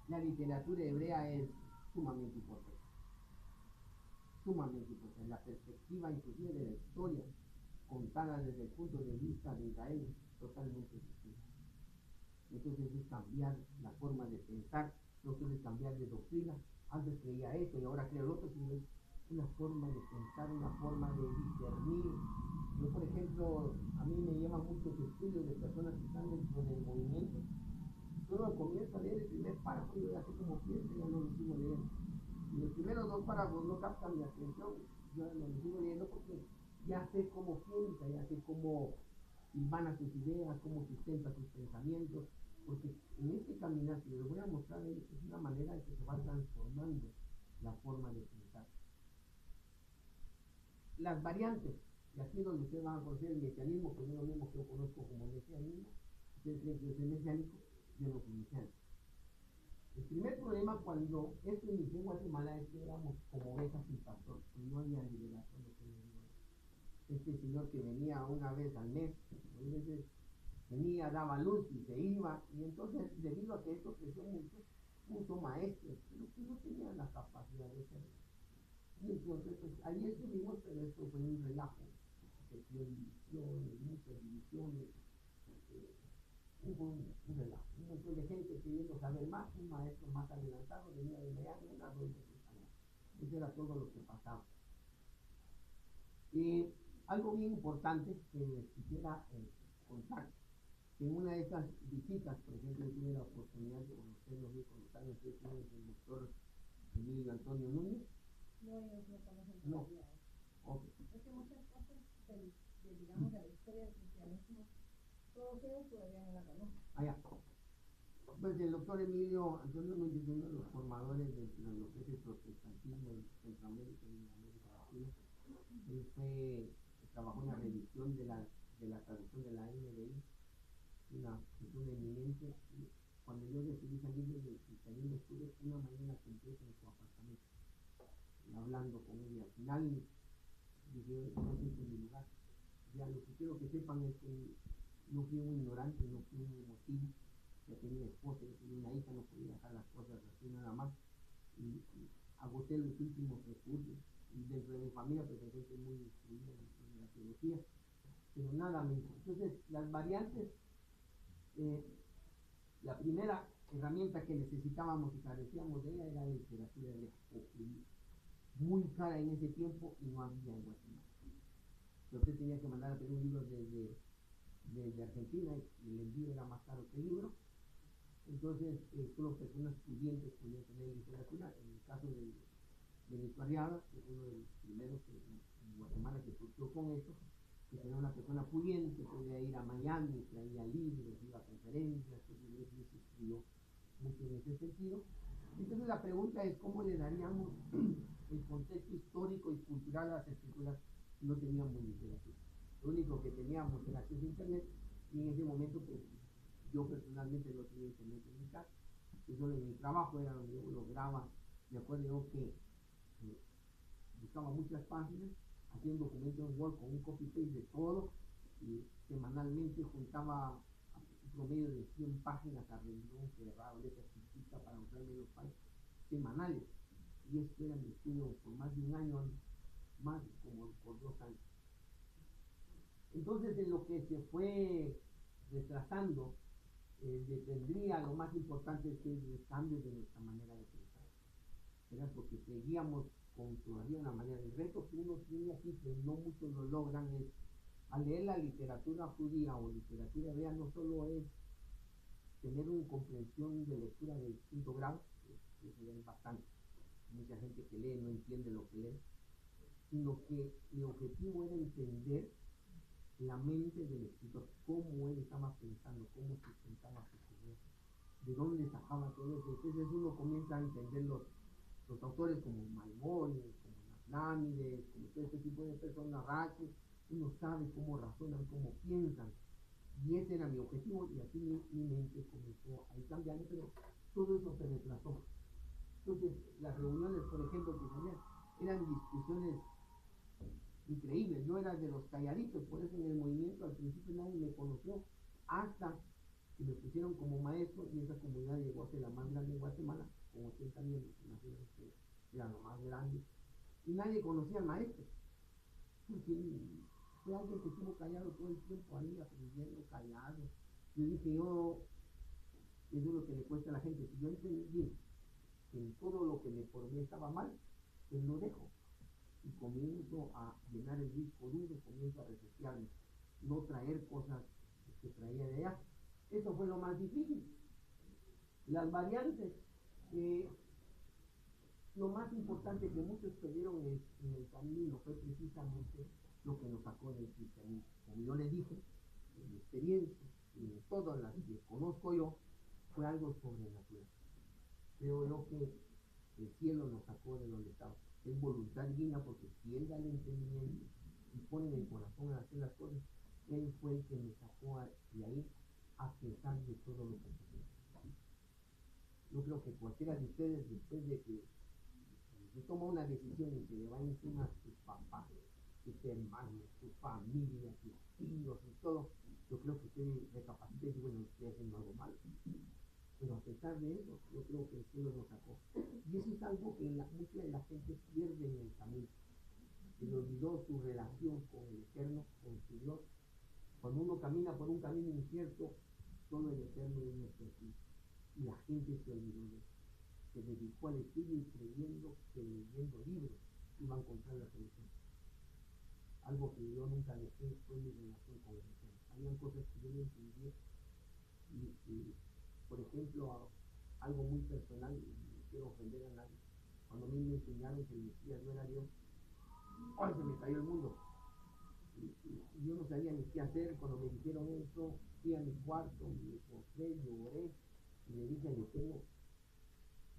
La literatura hebrea es sumamente importante. Sumamente importante. La perspectiva inclusive de la historia, contada desde el punto de vista de Israel, es totalmente distinta. Entonces es cambiar la forma de pensar, no solo es cambiar de doctrina. Antes creía esto y ahora creo lo otro, sino es una forma de pensar, una forma de discernir. Yo, por ejemplo, a mí me llevan muchos estudios de personas que están dentro del movimiento. Solo comienzo a leer el primer párrafo y ya sé cómo pienso, ya no lo sigo leyendo. Y los primeros dos párrafos no captan mi atención, yo no lo sigo leyendo porque ya sé cómo piensa, ya sé cómo hilvana sus ideas, cómo sustenta sus pensamientos, porque en este caminar que les voy a mostrar es una manera de que se va transformando la forma de pensar. Las variantes, y aquí es donde ustedes van a conocer el mesianismo, que no es lo mismo que yo conozco como mesianismo. Ustedes creen que yo soy mesiánico, yo no soy mesiánico. El primer problema cuando esto inició en Guatemala es que éramos como ovejas sin pastor, y no había liberación de que este señor que venía una vez al mes, a veces venía, daba luz y se iba, y entonces debido a que esto creció mucho, puso maestros, pero que no tenían la capacidad de hacerlo. Y entonces, pues, ahí estuvimos, pero esto fue un relajo, se creó divisiones, muchas divisiones, hubo un relajo, un montón de gente queriendo saber más, un maestro más adelantado venía de Miami, una ronda de español. Eso era todo lo que pasaba. Algo bien importante que les quisiera contar, que en una de esas visitas, por ejemplo, tuve la oportunidad de conocerlo muy con los años, el doctor Emilio Antonio Núñez. No, ellos no conocen No. todavía. Okay. Es que muchas cosas digamos, de la historia del cristianismo, todos ellos todavía no la conocen. Allá. Pues el doctor Emilio Antonio Núñez es uno de los formadores de lo que es el protestantismo en Centroamérica y en América Latina. Él trabajó en la revisión de la traducción de la NBI, es una eminencia. Cuando yo decidí salir del cristianismo, estuve una mañana completa en su apartamento, hablando con él, y al final dije, no sé en mi lugar. Ya lo que quiero que sepan es que no fui un ignorante, no fui un emotivo. Ya tenía esposa, ya tenía una hija, no podía dejar las cosas así nada más. Y agoté los últimos recursos. Y dentro de mi familia, pues hay gente muy instruida en la teología, pero nada mismo. Entonces, las variantes, la primera herramienta que necesitábamos y carecíamos de ella era la literatura de muy cara en ese tiempo y no había en Guatemala. Entonces tenía que mandar a pedir un libro desde Argentina y el envío era más caro que el libro. Entonces, solo personas pudientes podían tener literatura. En el caso de Benito Arriaga, que es uno de los primeros en Guatemala que surgió con esto, que era una persona pudiente, podía ir a Miami, traía libros, iba a conferencias, entonces se escribió mucho en ese sentido. Entonces la pregunta es cómo le daríamos el contexto histórico y cultural a las escrituras si no teníamos literatura. Lo único que teníamos era acceso a internet y en ese momento pues yo personalmente no tenía internet en mi casa. Yo solo en mi trabajo era donde yo lograba, me acuerdo yo que buscaba muchas páginas, hacía un documento en Word con un copy-paste de todo y semanalmente juntaba un promedio de 100 páginas a renglón cerrado, letras chiquitas para usarme los files semanales. Y esto era mi estudio por más de un año, más como por 2 años. Entonces, en lo que se fue retrasando, dependría lo más importante es el cambio de nuestra manera de pensar, ¿verdad? Porque seguíamos con todavía una manera. El reto que uno tiene aquí, que no muchos lo logran, es al leer la literatura judía o literatura hebrea, no solo es tener una comprensión de lectura de 5 grado, que eso es bastante, mucha gente que lee no entiende lo que lee, sino que mi objetivo era entender la mente del escritor, cómo él estaba pensando, cómo sustentaba sus ideas, de dónde sacaba todo eso. Entonces uno comienza a entender los autores como Maimónides, como Nachmanides, como todo este tipo de personas, Rache, uno sabe cómo razonan, cómo piensan, y ese era mi objetivo, y así mi mente comenzó a ir cambiando, pero todo eso se retrasó. Entonces las reuniones, por ejemplo, que tenían, eran discusiones increíbles. Yo era de los calladitos, por eso en el movimiento al principio nadie me conoció, hasta que me pusieron como maestro, y esa comunidad llegó a ser la más grande en Guatemala, con 80 miembros, imagínense que era lo más grande, y nadie conocía al maestro, porque fue alguien que estuvo callado todo el tiempo ahí, aprendiendo, callado. Yo dije, eso es lo que le cuesta a la gente. Si yo entendí que en todo lo que me formé estaba mal, pues lo dejo y comienzo a llenar el disco duro, comienzo a resetearme, no traer cosas que traía de allá. Eso fue lo más difícil. Las variantes, lo más importante que muchos perdieron en el camino fue precisamente lo que nos sacó del cristianismo. Como yo les dije, en mi experiencia, y en todas las que conozco yo, fue algo sobrenatural. Creo yo que el cielo nos sacó de donde estamos. Es voluntad divina, porque si Él da el entendimiento y pone en el corazón a hacer las cosas, Él fue el que me sacó de ahí a pesar de todo lo que pasó. Yo creo que cualquiera de ustedes, después de que se toma una decisión y se le va encima a sus papás, sus hermanos, su familia, sus tíos y todo, yo creo que usted recapacita y dice, bueno, estoy haciendo algo malo. Pero a pesar de eso, yo creo que el cielo nos sacó. Y eso es algo que mucha de la gente pierde en el camino. Se le olvidó su relación con el Eterno, con su Dios. Cuando uno camina por un camino incierto, solo el Eterno es nuestro fin. Y la gente se olvidó de eso. Se dedicó al estudio y creyendo que leyendo libros iba a encontrar la solución. Algo que yo nunca dejé fue mi relación con el Eterno. Habían cosas que yo no entendía y por ejemplo, algo muy personal, no quiero ofender a nadie. Cuando a mí me enseñaron que el Mesías no era Dios, ¡ay! Se me cayó el mundo. Y yo no sabía ni qué hacer. Cuando me dijeron eso, fui a mi cuarto, me postré, lloré, Y le dije al Eterno,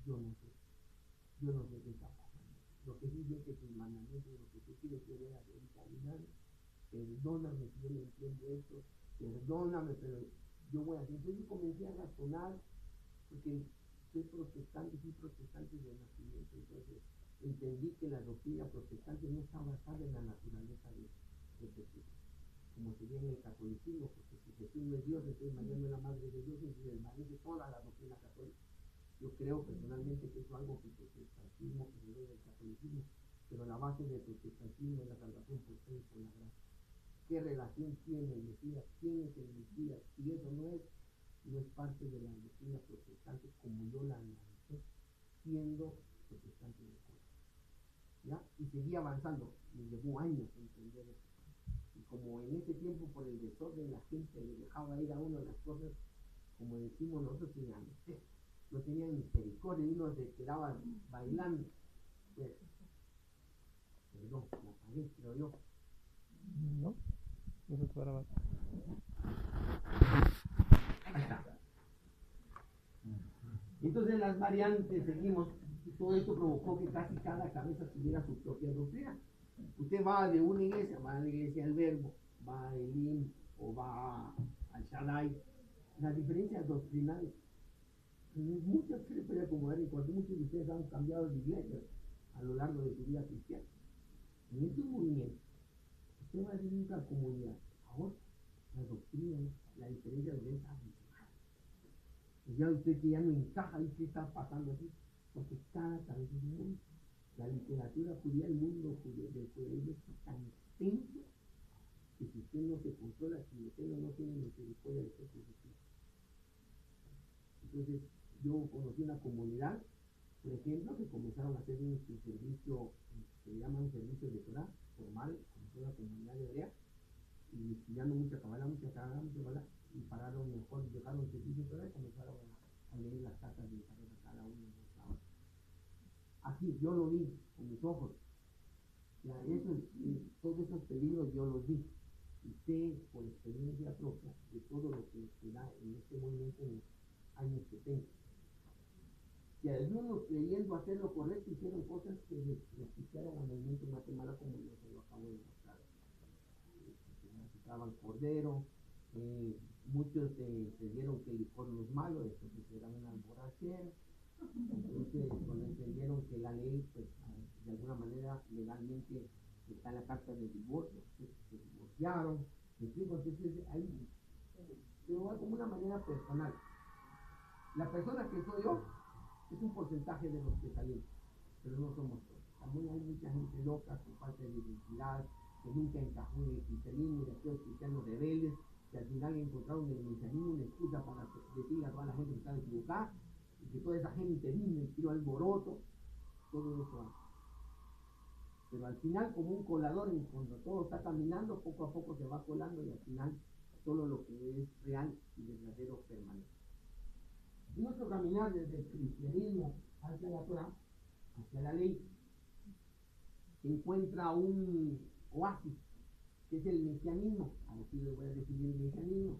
yo no sé qué está pasando. Lo que sí sé que tus mandamientos, lo que tú quieres que veas ahorita caminando, perdóname si yo no entiendo esto, perdóname, pero yo voy a hacer. Entonces yo comencé a razonar, porque soy protestante, fui protestante de nacimiento, entonces entendí que la doctrina protestante no está basada en la naturaleza de Jesús, como se ve en el catolicismo, porque si Jesús no es Dios, entonces María no es la madre de Dios, entonces desvanece toda la doctrina católica. Yo creo personalmente que eso es algo que el protestantismo heredó del catolicismo, pero la base del protestantismo es la salvación por fe y por la gracia. ¿Qué relación tiene el Mesías? ¿Quién es el Mesías? Si eso no es parte de la doctrina protestante como yo la analicé, siendo protestante de corazón. ¿Ya? Y seguí avanzando, me llevó años entender eso. Y como en ese tiempo por el desorden la gente le dejaba ir a uno las cosas, como decimos nosotros, sin anestesia, no tenían misericordia y uno se quedaba bailando. Pues, perdón, la apagué, creo yo. No, no se puede grabar. Ahí está. Entonces las variantes seguimos, y todo esto provocó que casi cada cabeza tuviera su propia doctrina. Usted va de una iglesia, va a la iglesia del Verbo, va a Elim o va al Shaddai. Las diferencias doctrinales, muchas se le puede acomodar en cuanto muchos de ustedes han cambiado de iglesia a lo largo de su vida cristiana. En estos movimientos, usted va a decir una comunidad. Ahora, la doctrina, la diferencia de iglesia es ya usted que ya no encaja y qué está pasando aquí, porque cada cabeza es un mundo. La literatura judía, el mundo del judaísmo es tan extenso que si usted no se controla, si usted no tiene misericordia de ser Jesucristo. Entonces, yo conocí una comunidad, por ejemplo, que comenzaron a hacer un servicio, que se llama un servicio de Torah formal, con toda la comunidad hebrea, y estudiando mucha Kabbalah, y pararon mejor, dejaron el servicio de Torah y comenzaron a leer las cartas de Israel a cada uno de los sábados. Así, yo lo vi con mis ojos. Ya, todos esos peligros yo los vi. Y sé por experiencia propia de todo lo que se da en este movimiento en los años 70. Y algunos creyendo hacer lo correcto hicieron cosas que desprestigiaron al movimiento en Guatemala, como yo se lo acabo de mostrar. Sacrificaban cordero, muchos entendieron que el licor no es malo, entonces era una borrachera. Entonces, cuando entendieron que la ley, pues, de alguna manera, legalmente está en la carta del divorcio, se divorciaron. Entonces, ahí, pero va como una manera personal. La persona que soy yo es un porcentaje de los que salimos, pero no somos todos. También hay mucha gente loca con falta de identidad, que nunca encajó en el cristianismo, y aquellos cristianos rebeldes que al final encontraron en el cristianismo una excusa para decirle a toda la gente que estaba equivocada, y que toda esa gente vino y tiró alboroto, todo eso hace. Pero al final, como un colador, cuando todo está caminando, poco a poco se va colando y al final solo lo que es real y verdadero permanece. Y nuestro caminar desde el cristianismo hacia la Torah, hacia la ley, se encuentra un oasis, que es el mesianismo. Aquí les voy a definir el mesianismo.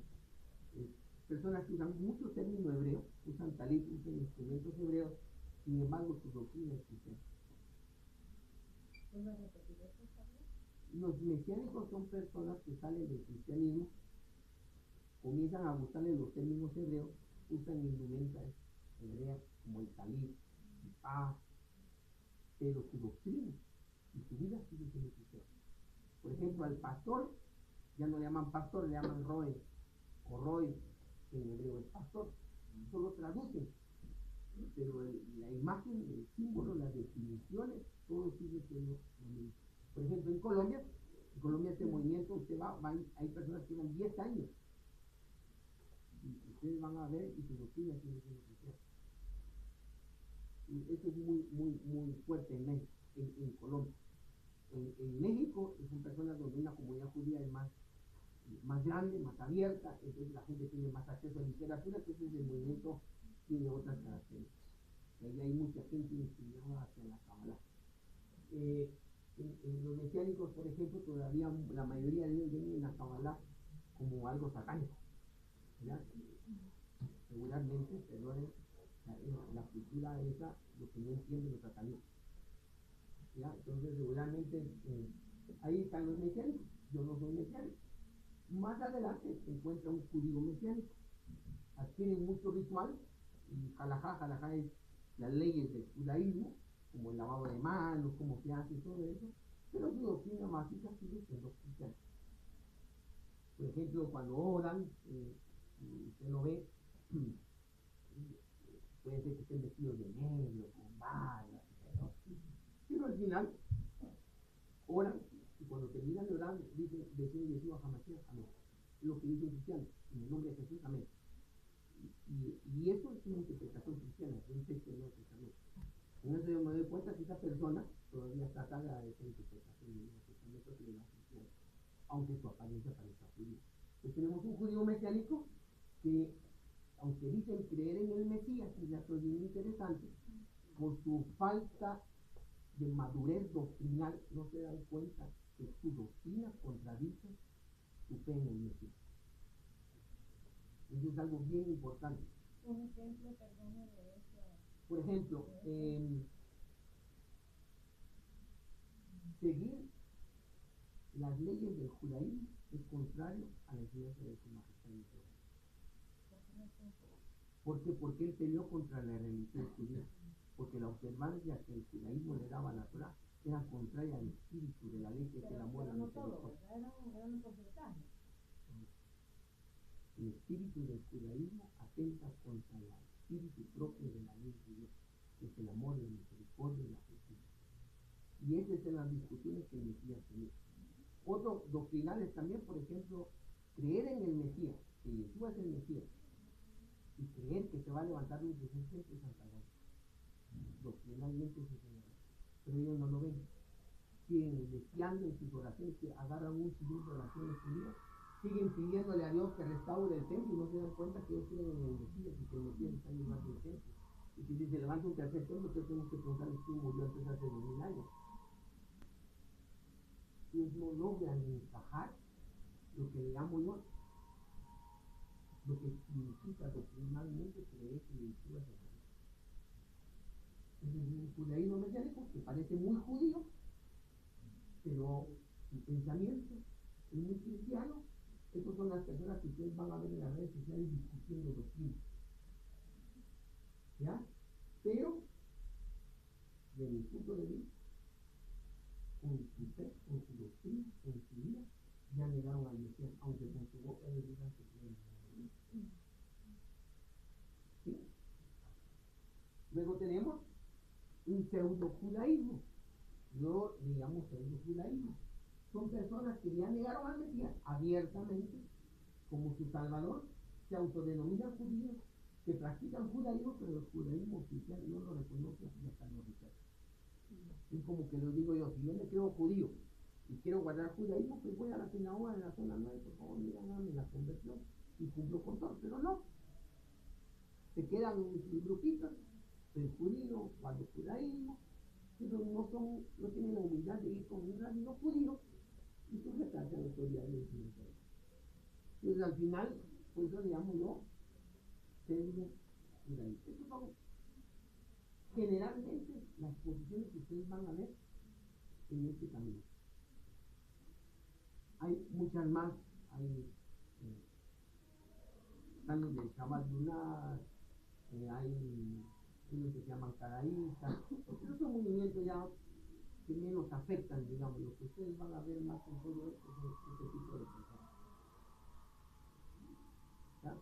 Personas que usan muchos términos hebreos, usan talit, usan instrumentos hebreos, sin embargo su doctrina es cristiana. Los mesiánicos son personas que salen del cristianismo, comienzan a gustarle los términos hebreos, usan indumentas hebreas como el talit, el paz, pero su doctrina y su vida sigue siendo cristiana. Por ejemplo, al pastor ya no le llaman pastor, le llaman roe o roy, que en hebreo es pastor. Solo traducen, pero la imagen, el símbolo, las definiciones, todo sigue siendo lo mismo. Por ejemplo, en Colombia este movimiento, usted hay personas que llevan 10 años y ustedes van a ver y su doctrina sigue siendo cristiana. Y eso es muy fuerte en México, en Colombia. En México son personas donde una comunidad judía es más grande, más abierta, entonces la gente tiene más acceso a literatura, entonces el movimiento tiene otras características. Y ahí hay mucha gente inclinada hacia la Kabbalah. En los mesiánicos, por ejemplo, todavía la mayoría de ellos ven en la Kabbalah como algo satánico, ¿verdad? regularmente, perdonen, la cultura esa, lo que no entiende los satánicos. ¿Ya? Entonces, regularmente, ahí están los mesiánicos. Yo no soy mesiánico. Más adelante se encuentra un judío mesiánico. Adquieren mucho ritual, y halajá es las leyes del judaísmo, como el lavado de manos, cómo se hace todo eso, pero su doctrina básica sigue siendo cristiana. Por ejemplo, cuando oran, usted lo ve, puede ser que estén vestidos de negro, con balas, pero al final oran, y cuando terminan de orar, dicen, deciden Yeshua HaMashiach, amén. Es lo que dice un cristiano, en el nombre de Jesús, amén. Y eso es una interpretación cristiana, es un texto del Nuevo Testamento. Con eso yo me doy cuenta que esa persona todavía está atada a esa interpretación del Nuevo Testamento que le da cristiano, aunque su apariencia parezca judía. Pues tenemos un judío mesiánico que, aunque dicen creer en el Mesías, y ya es bien interesante, por su falta de madurez doctrinal no se dan cuenta que su doctrina contradice su fe en el Mesías. Eso es algo bien importante. Un ejemplo, perdón, de eso. Por ejemplo, seguir las leyes del judaísmo es contrario a la enseñanza de su majestad Israel. ¿Por qué? Porque él peleó contra la religión judía. Porque la observancia que el judaísmo le daba a la Torah era contraria al espíritu de la ley, que es el amor a la misericordia. Era un porcentaje. El espíritu del judaísmo atenta contra el espíritu propio de la ley de Dios, que es el amor, la misericordia y la justicia. Y esas son las discusiones que el Mesías tenía. Otros doctrinales también, por ejemplo, creer en el Mesías, que Yeshua es el Mesías, y creer que se va a levantar un presente es antagónico. Doctrinalmente es señalado. Pero ellos no lo ven. Siguen deseando en sus oraciones, que agarran un signo de oraciones judías, siguen pidiéndole a Dios que restaure el templo y no se dan cuenta que ellos creen en el Mesías y que el Mesías está llevando el templo. Y que si se levanta un tercer templo, entonces tenemos que preguntarles quién murió antes hace 2000 años. Ellos no logran encajar lo que le llamo yo, lo que significa doctrinalmente creer que Yeshua es el Mesías. Es el judaísmo mesiánico que parece muy judío, pero su pensamiento es muy cristiano. Estas son las personas que ustedes van a ver en las redes sociales discutiendo doctrina. ¿Ya? Pero, de mi punto de vista, con su fe, con su doctrina, con su vida, ya negaron al Mesías, aunque con su boca ellos digan que creen en él. ¿Sí? Luego tenemos un pseudo-judaísmo. Yo le llamo pseudo-judaísmo. Son personas que ya negaron al Mesías abiertamente como su Salvador, se autodenominan judíos, que practican judaísmo, pero el judaísmo oficial no lo reconoce y hasta lo rechaza. Es como que lo digo yo, si yo me creo judío y quiero guardar judaísmo, pues voy a la sinagoga de la zona 9, por favor, mira, dame la conversión y cumplo con todo, pero no. Se quedan en sus grupitos, soy judío, guardo judaísmo, pero no tienen la humildad de ir con un rabino judío y pues retratan la autoridad del Señor. Entonces al final, por eso le llamo yo pseudo judaísmo. Estos son generalmente las posiciones que ustedes van a ver en este camino. Hay muchas más, hay están los de Shabbat lunar, hay unos que se llaman caraístas, pero son movimientos ya que menos afectan, digamos, lo que ustedes van a ver más en todo esto es este tipo de personas. ¿Ya?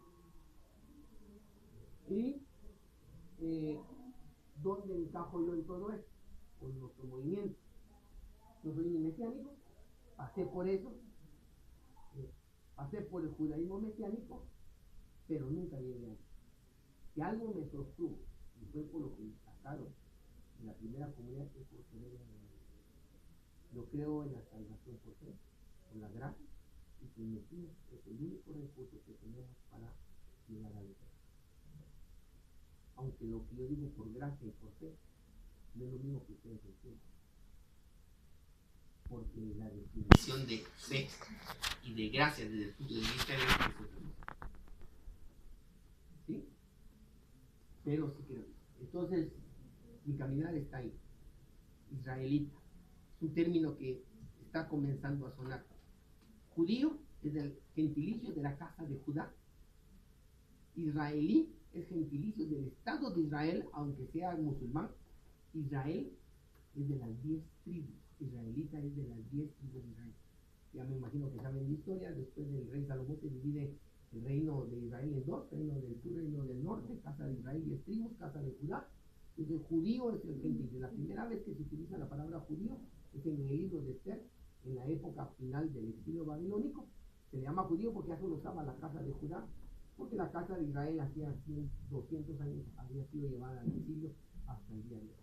Y ¿dónde encajo yo en todo esto? Con nuestro movimiento. No soy ni mesiánico, pasé por eso, pasé por el judaísmo mesiánico, pero nunca llegué ahí. Si algo me sostuvo, y fue por lo que me sacaron en la primera comunidad, que por creer en el Mesías. Yo creo en la salvación por fe, por la gracia, y que el Mesías es el único recurso que tenemos para llegar a la eternidad. Aunque lo que yo digo por gracia y por fe no es lo mismo que ustedes entienden, porque la definición de fe y de gracia desde el punto de vista de Jesús, ¿sí? pero sí creo. Entonces, mi caminar está ahí, israelita. Es un término que está comenzando a sonar. Judío es el gentilicio de la casa de Judá. Israelí es gentilicio del Estado de Israel, aunque sea musulmán. Israel es de las 10 tribus. Israelita es de las 10 tribus de Israel. Ya me imagino que saben la historia. Después del rey Salomón se divide el reino de Israel en dos: reino del sur, reino del norte. Casa de Israel 10 tribus, casa de Judá. Entonces judío es el gentilicio. La primera vez que se utiliza la palabra judío es en el libro de Esther, en la época final del exilio babilónico. Se le llama judío porque ya solo estaba la casa de Judá, porque la casa de Israel hacía 200 años había sido llevada al exilio hasta el día de hoy.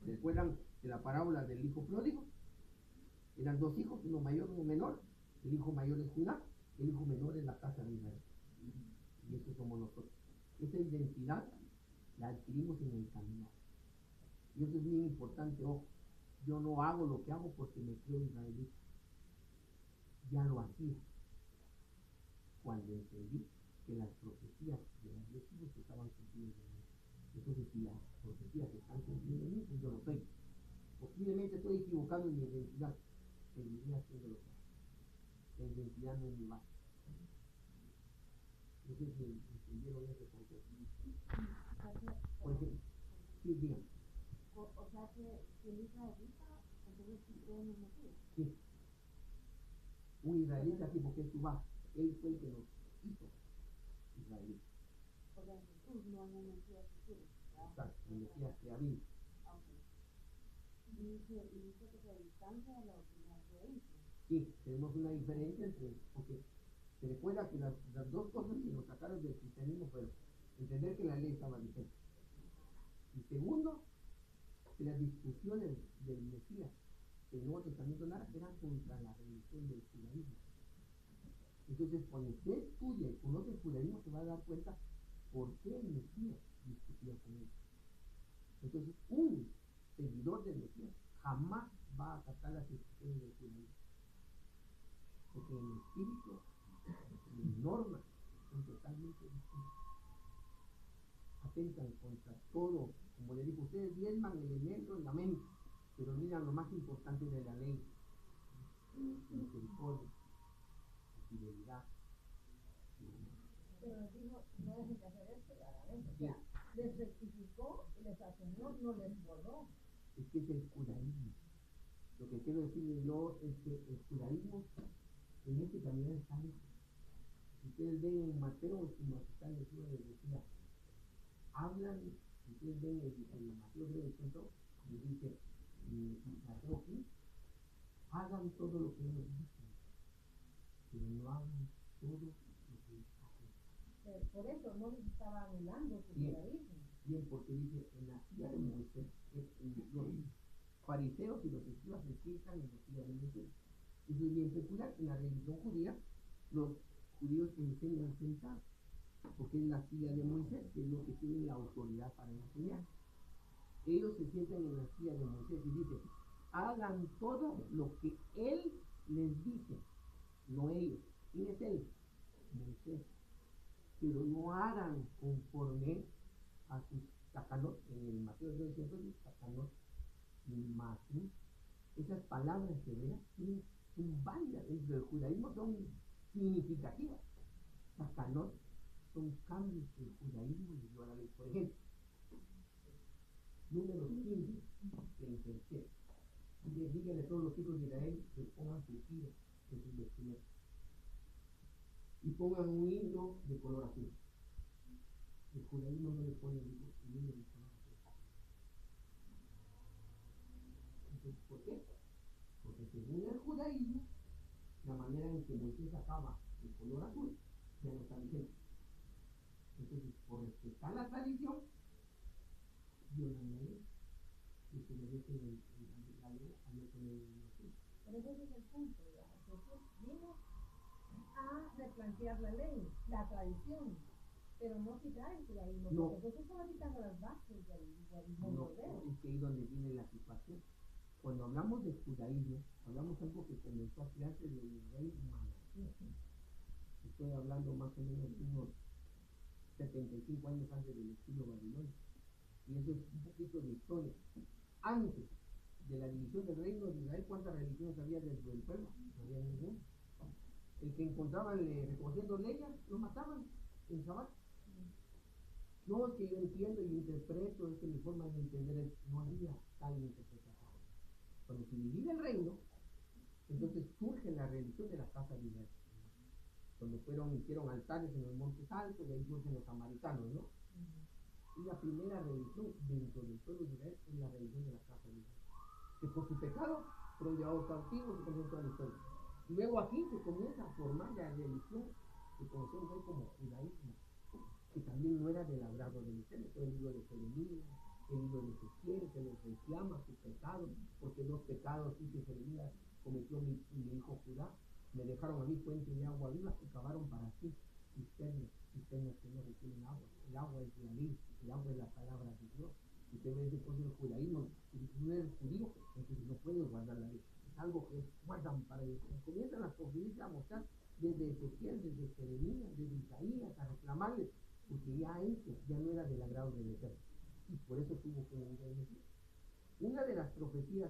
¿Se recuerdan de la parábola del hijo pródigo? Eran dos hijos, uno mayor, uno menor. El hijo mayor es Judá, el hijo menor es la casa de Israel. Y eso somos nosotros. Esa identidad la adquirimos en el camino. Y eso es bien importante. Ojo, yo no hago lo que hago porque me creo israelita. Ya lo hacía cuando entendí que las profecías de los 10 hijos estaban cumplidas en mí. Entonces, si las profecías están cumplidas en mí, pues yo lo soy. Posiblemente estoy equivocado en mi identidad, seguiré haciendo lo que hago. La identidad no es mi base. No sé si entendieron ese concepto. Por ejemplo, sí, díganme. O sea que el israelita, entonces sí cree en el Mesías. Sí. Un israelita, sí, porque es su base. Él fue el que nos hizo israelitas. O sea, en Jesús no hay un Mesías futuro. Exacto, el Mesías que ha venido. Y dice que se distancia de la opinión de Israel. Sí, tenemos una diferencia entre, porque se recuerda que las dos cosas que nos sacaron del cristianismo fueron entender que la ley estaba vigente. Y segundo, que las discusiones del Mesías del Nuevo Testamento eran contra la religión del judaísmo. Entonces, cuando usted estudia y conoce el judaísmo, se va a dar cuenta por qué el Mesías discutía con él. Entonces, un seguidor del Mesías jamás va a acatar las instrucciones del judaísmo. Porque en el espíritu, las normas son totalmente distintas. Atentan contra todo, como le digo, ustedes diezman el enero, el lamento, pero olvidan lo más importante de la ley: la misericordia, la fidelidad. Pero les dijo, no dejen de hacer esto y hagan esto. O sea, les rectificó y les aseñó, no les borró. Es que es el judaísmo. Lo que quiero decirle yo es que el judaísmo en este camino está lejos. Si ustedes ven en Mateo, su majestad Jesús les decía, hablan, si ustedes ven el Mateo creo que cuento, y dice, Mateo 15, hagan todo lo que ellos dicen, pero no hagan todo lo que ellos hacen. Por eso no les estaba anulando su judaísmo. Bien, porque dice, en la silla de Moisés, los fariseos y los escribas se sientan en la silla de Moisés. Eso es bien peculiar. En la religión judía, los judíos se enseñan sentados, porque es la silla de Moisés, que es lo que tiene la autoridad para enseñar. Ellos se sientan en la silla de Moisés y dicen, hagan todo lo que él les dice, no ellos. ¿Quién es él? Moisés. Pero no hagan conforme a sus tacanot. En el Mateo 900 dice tacanot y masim. Esas palabras hebreas son válidas dentro del judaísmo, son significativas. Tacanot son cambios que el judaísmo le dio a la ley. Por ejemplo, número 15, 37. Díganle a todos los hijos de Israel que pongan su tira en sus vestimentas y pongan un hilo de color azul. El judaísmo no le pone el hilo de color azul. Entonces, ¿por qué? Porque según el judaísmo, la manera en que Moisés sacaba el color azul ya no está vigente. Entonces, por respetar la tradición, violan la ley y se le deja la ley a no poner el azul. Pero ese es el punto, digamos. Jesús vino a replantear la ley, la tradición, pero no quitar el judaísmo, No. porque Jesús estaba quitando las bases del mundo de Es que ahí es donde viene la situación. Cuando hablamos de judaísmo, hablamos de algo que comenzó a crearse del rey Manasés. Estoy hablando más o menos de unos 75 años antes del exilio babilónico. Y eso es un poquito de historia. Antes de la división del reino de Israel, ¿cuántas religiones había dentro del pueblo? No había ninguna. El que encontraban recogiendo leña, lo mataban en Shabbat. No, es que yo entiendo y interpreto, es que mi forma de entender no había tal interpretación. Cuando se divide el reino, entonces surge la religión de la casa de Israel. Cuando hicieron altares en los montes altos, y ahí surgen los samaritanos, ¿no? Y la primera religión dentro del pueblo de Israel es la religión de la casa de Israel. Que por su pecado fueron llevados cautivos y conoce toda la historia. Y luego aquí se comienza a formar la religión que conocemos hoy como judaísmo, que también no era del agrado del Eterno. El libro de Jeremías, el libro de Ezequiel, que los reclama su pecado, porque los pecados que Jeremías cometió mi hijo Judá, me dejaron a mí fuente de agua viva y cavaron para sí cisternas que no reciben agua. El agua es la ley, el agua es la palabra de Dios. Y usted ve después del judaísmo, si no eres judío, entonces no puedes guardar la ley. Es algo que guardan para ellos. Comienzan las profecías a mostrar desde Ezequiel, desde Jeremías, desde Isaías, a reclamarles, porque ya eso ya no era del agrado del Eterno. Y por eso tuvo que venir el Mesías. Una de las profecías